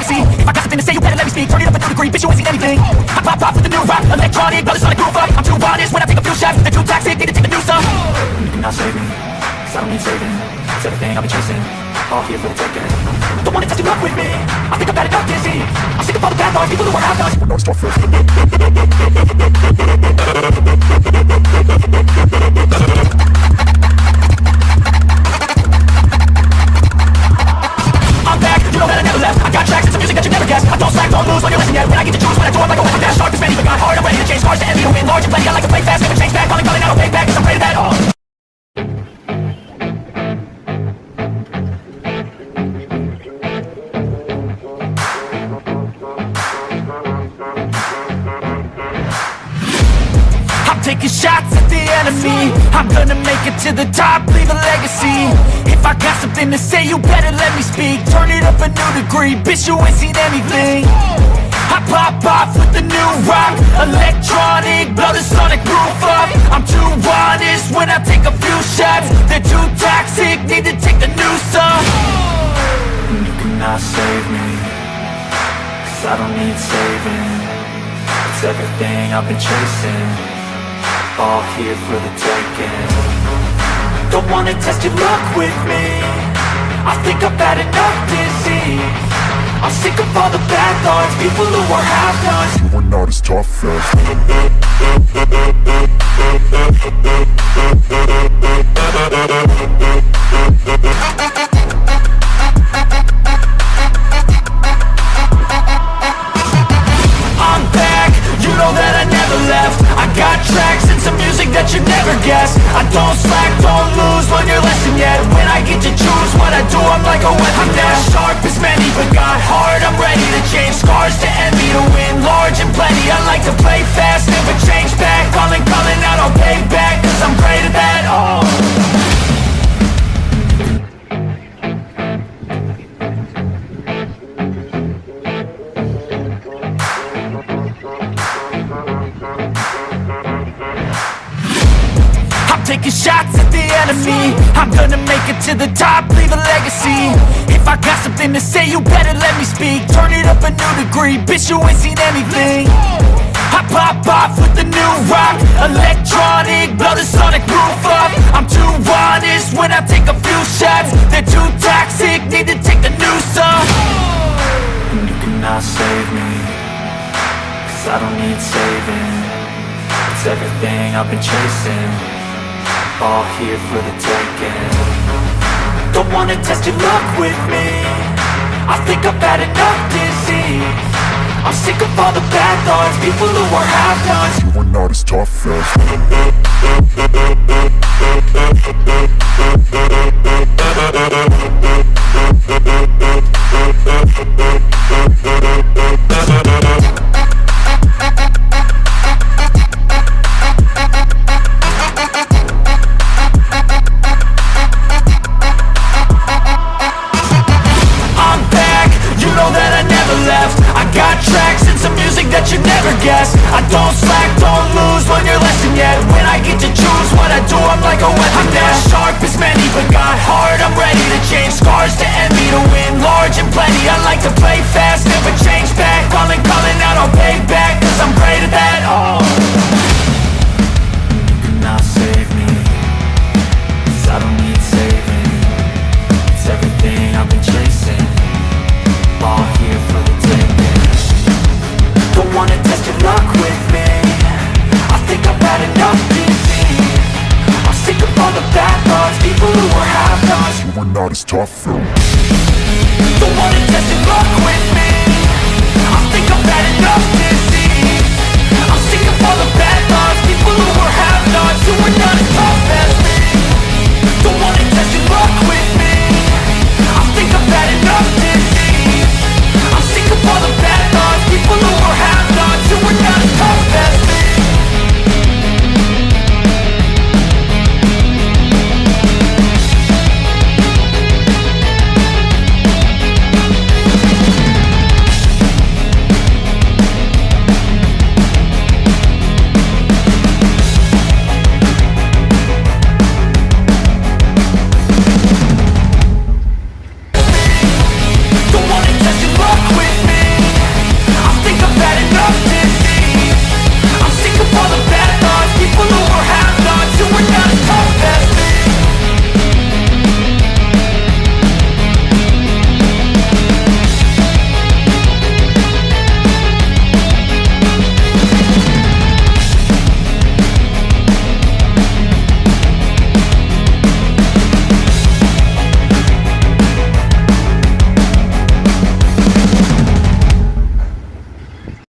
legacy. If I got something to say, you better let me speak. Turn it up a new degree, bitch, you ain't seen anything. I pop off with the new rock, electronic, blow the sonic groove up. I'm too honest when I take a few shots. They're too toxic, need to take the new stuff. You cannot save me, cause I don't need saving. It's everything I've been chasing, all here for the taking. Don't wanna test your luck with me, I think I've had enough dizzy. I'm sick of all the bad thoughts, people who are half-nots. We're not start first. I'm back, you know that I never left. I got tracks and some music that you never guessed. I don't slack, don't lose, learn your lesson yet. When I get to choose, when I do, I'm like a weapon dash. Sharp as many, but got hard, I'm ready to change scars to envy, to win large and plenty. I like to play fast, never change back. Calling, I don't pay back, cause I'm great at that. Taking shots at the enemy, I'm gonna make it to the top, leave a legacy. If I got something to say, you better let me speak. Turn it up a new degree, bitch, you ain't seen anything. I pop off with the new rock, electronic, blow the sonic roof up. I'm too honest when I take a few shots. They're too toxic, need to take the new stuff. You cannot save me, cause I don't need saving. It's everything I've been chasing, all here for the taking. Don't wanna test your luck with me, I think I've had enough disease. I'm sick of all the bad thoughts, people who are half-nots. You are not as tough as I'm back, you know that I never left. I got tracks and some music that you never guessed. I don't slack, don't lose, learn your lesson yet. When I get to choose what I do, I'm like a weapon dash. Sharp as many, but got hard, I'm ready to change scars to envy, to win large and plenty. I like to play fast, never change back. Calling out, I'll pay back, cause I'm great at that. Taking shots at the enemy, I'm gonna make it to the top, leave a legacy. If I got something to say, you better let me speak. Turn it up a new degree, bitch, you ain't seen anything. I pop off with the new rock, electronic, blow the sonic roof up. I'm too honest when I take a few shots. They're too toxic, need to take the new stuff. And you cannot save me, cause I don't need saving. It's everything I've been chasing, all here for the taking. Don't wanna test your luck with me, I think I've had enough disease. I'm sick of all the bad thoughts, people who are half-nots. You are not as tough that you never guessed. I don't slack, don't lose, learn your lesson yet. When I get to choose what I do, I'm like a weapon dash. Sharp as many, but got hard, I'm ready to change scars to envy, to win large and plenty. I like to play fast, never change back. Calling out, I'll pay back, cause I'm great at that. You cannot save me, cause I don't need saving. It's everything I've been chasing, all here for the taking. Don't wanna test your luck with me, I think I've had enough disease. I'm sick of all the bad thoughts, people who are half-nots. You are not as tough Don't wanna test your luck with me, I think I've had enough disease. I'm sick of all the bad thoughts, people who are half-nots. You are not